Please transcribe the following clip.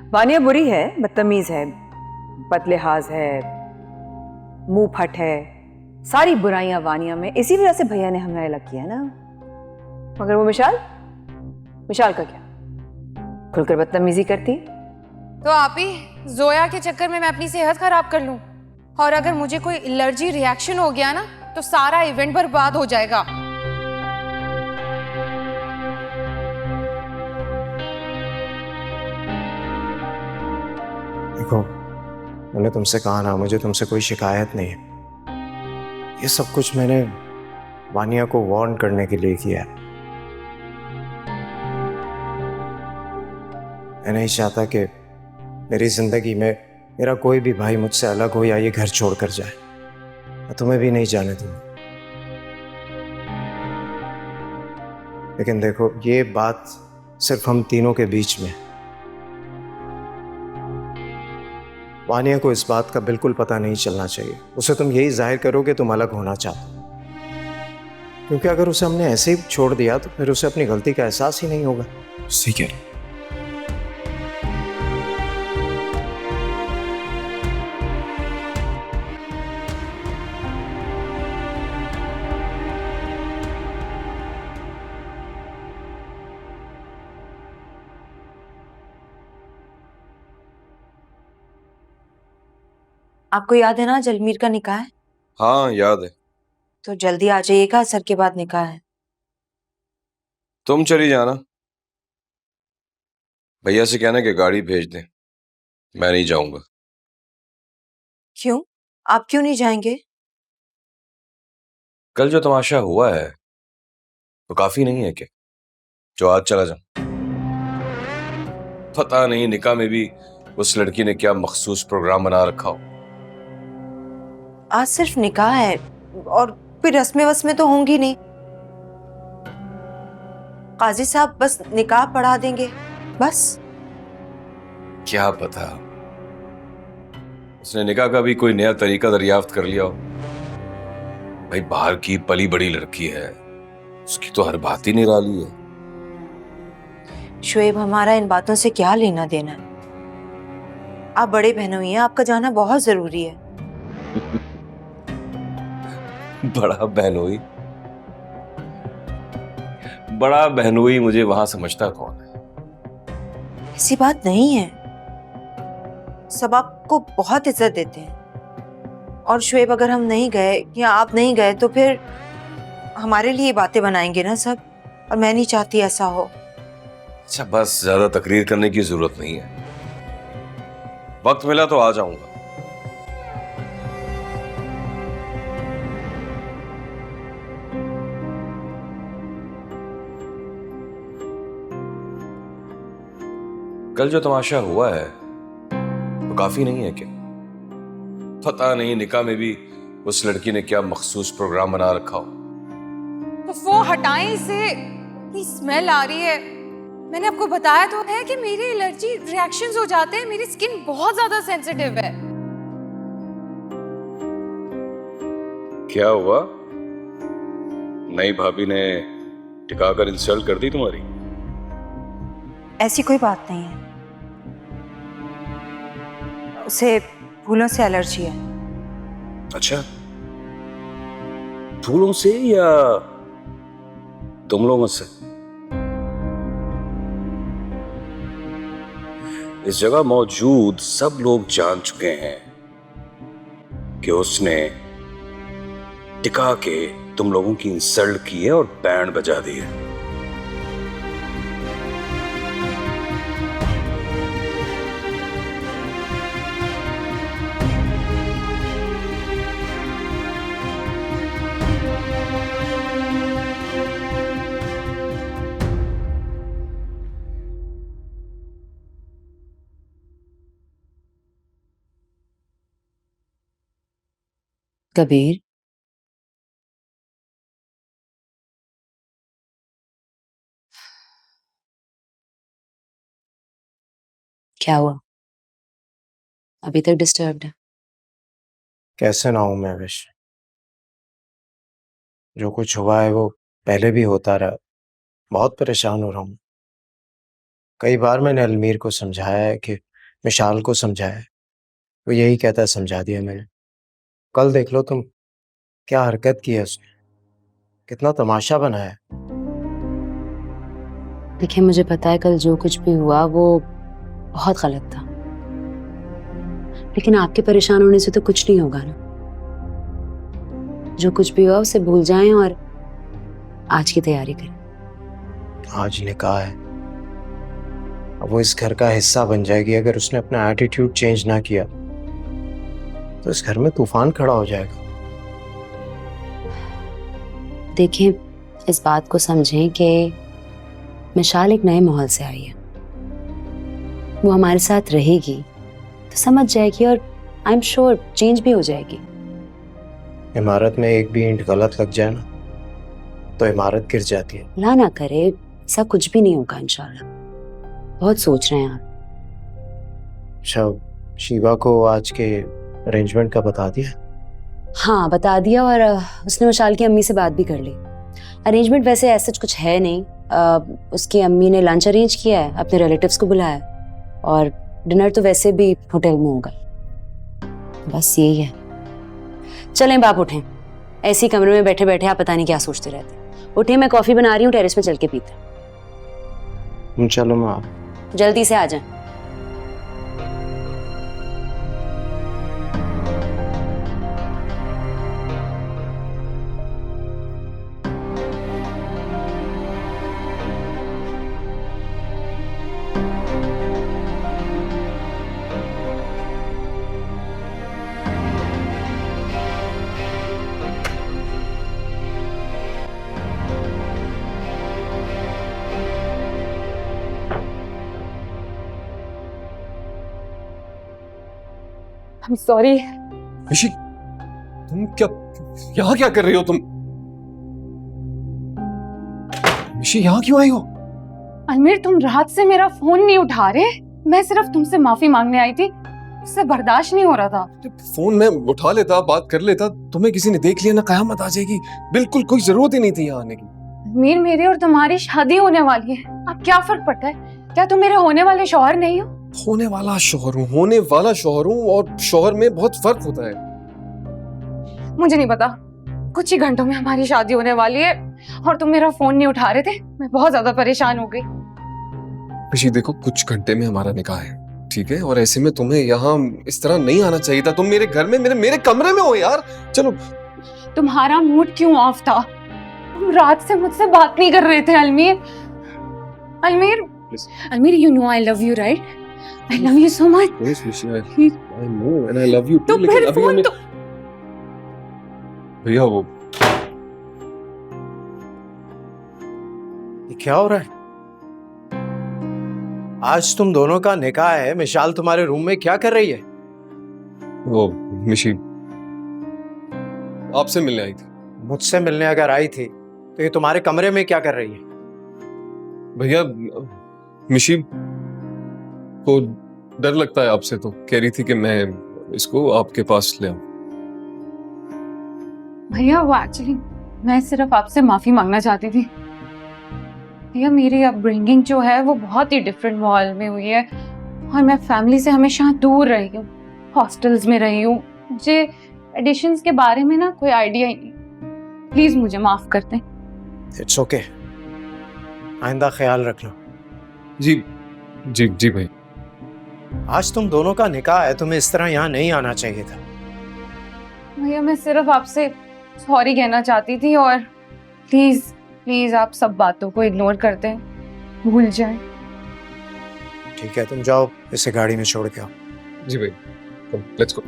वानिया बुरी है, बदतमीज है, बदलिहाज है, मुंह फट है, सारी बुराइयां वानिया में। इसी वजह से भैया ने हमें अलग किया ना। मगर वो विशाल, विशाल का क्या, खुलकर बदतमीजी करती। तो आप ही जोया के चक्कर में मैं अपनी सेहत खराब कर लूं, और अगर मुझे कोई एलर्जी रिएक्शन हो गया ना तो सारा इवेंट बर्बाद हो जाएगा। देखो, मैंने तुमसे कहा ना, मुझे तुमसे कोई शिकायत नहीं है। ये सब कुछ मैंने वानिया को वार्न करने के लिए किया है। मैं नहीं चाहता कि मेरी जिंदगी में मेरा कोई भी भाई मुझसे अलग हो या ये घर छोड़कर जाए। मैं तुम्हें भी नहीं जाने दूंगा। लेकिन देखो, ये बात सिर्फ हम तीनों के बीच में है। वानिया को इस बात का बिल्कुल पता नहीं चलना चाहिए। उसे तुम यही जाहिर करो कि तुम अलग होना चाहते हो, क्योंकि अगर उसे हमने ऐसे ही छोड़ दिया तो फिर उसे अपनी गलती का एहसास ही नहीं होगा। ठीक है। आपको याद है ना जलमीर का निकाह है? हाँ याद है। तो जल्दी आ जाइएगा, असर के बाद निकाह है। तुम चली जाना, भैया से कहना कि गाड़ी भेज दें, मैं नहीं जाऊंगा। क्यों? आप क्यों नहीं जाएंगे? कल जो तमाशा हुआ है तो काफी नहीं है क्या जो आज चला जाऊं? पता नहीं निकाह में भी उस लड़की ने क्या मखसूस प्रोग्राम बना रखा हो। आज सिर्फ निकाह है और फिर रस्में वस्में तो होंगी नहीं। काजी साहब बस निकाह पढ़ा देंगे, बस। क्या पता उसने निकाह का भी कोई नया तरीका दरियाफ्त कर लिया हो। भाई बाहर की पली बड़ी लड़की है, उसकी तो हर बात ही निराली है। शुएब, हमारा इन बातों से क्या लेना देना है? आप बड़े बहनोई हैं, आपका जाना बहुत जरूरी है। बड़ा बहनोई, बड़ा बहनोई मुझे वहां समझता कौन है? ऐसी बात नहीं है, सब आपको बहुत इज्जत देते हैं। और शुएब, अगर हम नहीं गए या आप नहीं गए तो फिर हमारे लिए बातें बनाएंगे ना सब, और मैं नहीं चाहती ऐसा हो। अच्छा बस, ज्यादा तकरीर करने की जरूरत नहीं है। वक्त मिला तो आ जाऊंगा। कल जो तमाशा हुआ है तो काफी नहीं है क्या? पता नहीं निकाह में भी उस लड़की ने क्या मखसूस प्रोग्राम बना रखा हो। तो वो हटाएं इसे, इतनी स्मेल आ रही है। मैंने आपको बताया तो है कि मेरी एलर्जी रिएक्शंस हो जाते हैं, मेरी स्किन बहुत ज्यादा सेंसिटिव है। क्या हुआ? नई भाभी ने टिकाकर इंसल्ट कर दी तुम्हारी? ऐसी कोई बात नहीं है, उसे फूलों से एलर्जी है। अच्छा, फूलों से या तुम लोगों से? इस जगह मौजूद सब लोग जान चुके हैं कि उसने टिका के तुम लोगों की इंसल्ट की है और बैंड बजा दी है। कबीर, क्या हुआ? अभी तक डिस्टर्ब्ड है? कैसे ना हूं मैं विश? जो कुछ हुआ है वो पहले भी होता रहा। बहुत परेशान हो रहा हूं। कई बार मैंने अलमीर को समझाया है कि मिशाल को समझाया, वो यही कहता है समझा दिया मैंने। कल देख लो तुम, क्या हरकत की है उसने, कितना तमाशा बनाया। देखिए मुझे पता है कल जो कुछ भी हुआ वो बहुत गलत था, लेकिन आपके परेशान होने से तो कुछ नहीं होगा ना। जो कुछ भी हुआ उसे भूल जाएं और आज की तैयारी करें। आज निकाह है, अब वो इस घर का हिस्सा बन जाएगी। अगर उसने अपना एटीट्यूड चेंज ना किया तो इस घर में तूफान खड़ा हो जाएगा। देखिए इस बात को समझें कि मिशाल एक नए माहौल से आई है, वो हमारे साथ रहेगी तो समझ जाएगी और आई एम श्योर चेंज भी हो जाएगी। इमारत में एक भी ईंट गलत लग जाए ना तो इमारत गिर जाती है। अल्लाह ना करे ऐसा कुछ भी नहीं होगा इंशाल्लाह। बहुत सोच रहे हैं आप। अच्छा, शिवा को आज के अरेंजमेंट का बता दिया? हाँ बता दिया, और उसने मिशाल की अम्मी से बात भी कर ली। अरेंजमेंट वैसे ऐसा कुछ है नहीं, उसकी अम्मी ने लंच अरेंज किया है, अपने रिलेटिव्स को बुलाया है, और डिनर तो वैसे भी होटल में होगा। बस यही है। चलें बाप उठें, ऐसी कमरे में बैठे बैठे आप पता नहीं क्या सोचते रहते। उठें, मैं कॉफी बना रही हूँ, टेरेस में चल के पीते हैं। चलो माँ, जल्दी से आ जाएं। I'm sorry. ऋषि, तुम क्या यहाँ क्या कर रही हो तुम? ऋषि, यहाँ क्यों आई हो? अलमीर, तुम रात से मेरा फोन नहीं उठा रहे। मैं सिर्फ तुमसे माफी मांगने आई थी, उससे बर्दाश्त नहीं हो रहा था। फोन मैं उठा लेता, बात कर लेता, तुम्हें किसी ने देख लिया ना कयामत आ जाएगी। बिल्कुल कोई जरूरत ही नहीं थी यहाँ आने की। अलमीर, मेरी और तुम्हारी शादी होने वाली है, अब क्या फर्क पड़ता है? क्या तुम मेरे होने वाले शौहर नहीं हो? होने वाला शौहर हूँ, होने वाला शौहर हूँ, और शौहर में बहुत फर्क होता है। मुझे नहीं पता, कुछ ही घंटों में हमारी शादी होने वाली है और तुम मेरा फोन नहीं उठा रहे थे। मैं बहुत ज्यादा परेशान हो गई। ऋषि देखो, कुछ घंटे में हमारा निकाह है, ठीक है? और ऐसे में तुम्हें यहाँ इस तरह नहीं आना चाहिए था। तुम मेरे घर में, मेरे कमरे में हो यार। चलो। तुम्हारा मूड क्यों ऑफ था? तुम रात से मुझसे बात नहीं कर रहे थे अलमीर। अलमीर, अलमीर, you know I love you, right? I love you so much. Yes, Rishi, I know and I love you too. तो फिर अभी फोन हमें तो भैया वो ये क्या हो रहा है? आज तुम दोनों का निकाह है, मिशाल तुम्हारे रूम में क्या कर रही है? वो मिशी आपसे मिलने आई थी। मुझसे मिलने अगर आई थी तो ये तुम्हारे कमरे में क्या कर रही है? भैया मिशी को डर लगता है आपसे, तो कह रही थी कि मैं इसको आपके पास ले आऊं। भैया वो एक्चुअली मैं सिर्फ आपसे माफी मांगना चाहती थी। भैया मेरी अपब्रिंगिंग जो है वो बहुत ही डिफरेंट माहौल में हुई है और मैं फैमिली से हमेशा दूर रही हूँ, हॉस्टल्स में रही हूँ। मुझे एडिशंस के बारे में ना कोई आइडिया ही नहीं। प्लीज मुझे माफ कर दें। इट्स ओके, आइंदा ख्याल रख लो। जी जी जी भाई। आज तुम दोनों का निकाह है, तुम्हें इस तरह यहाँ नहीं आना चाहिए था। भैया मैं सिर्फ आपसे सॉरी कहना चाहती थी और प्लीज प्लीज आप सब बातों को इग्नोर कर दें, भूल जाएं। ठीक है, तुम जाओ, इसे गाड़ी में छोड़ के आओ। जी भाई, लेट्स गो।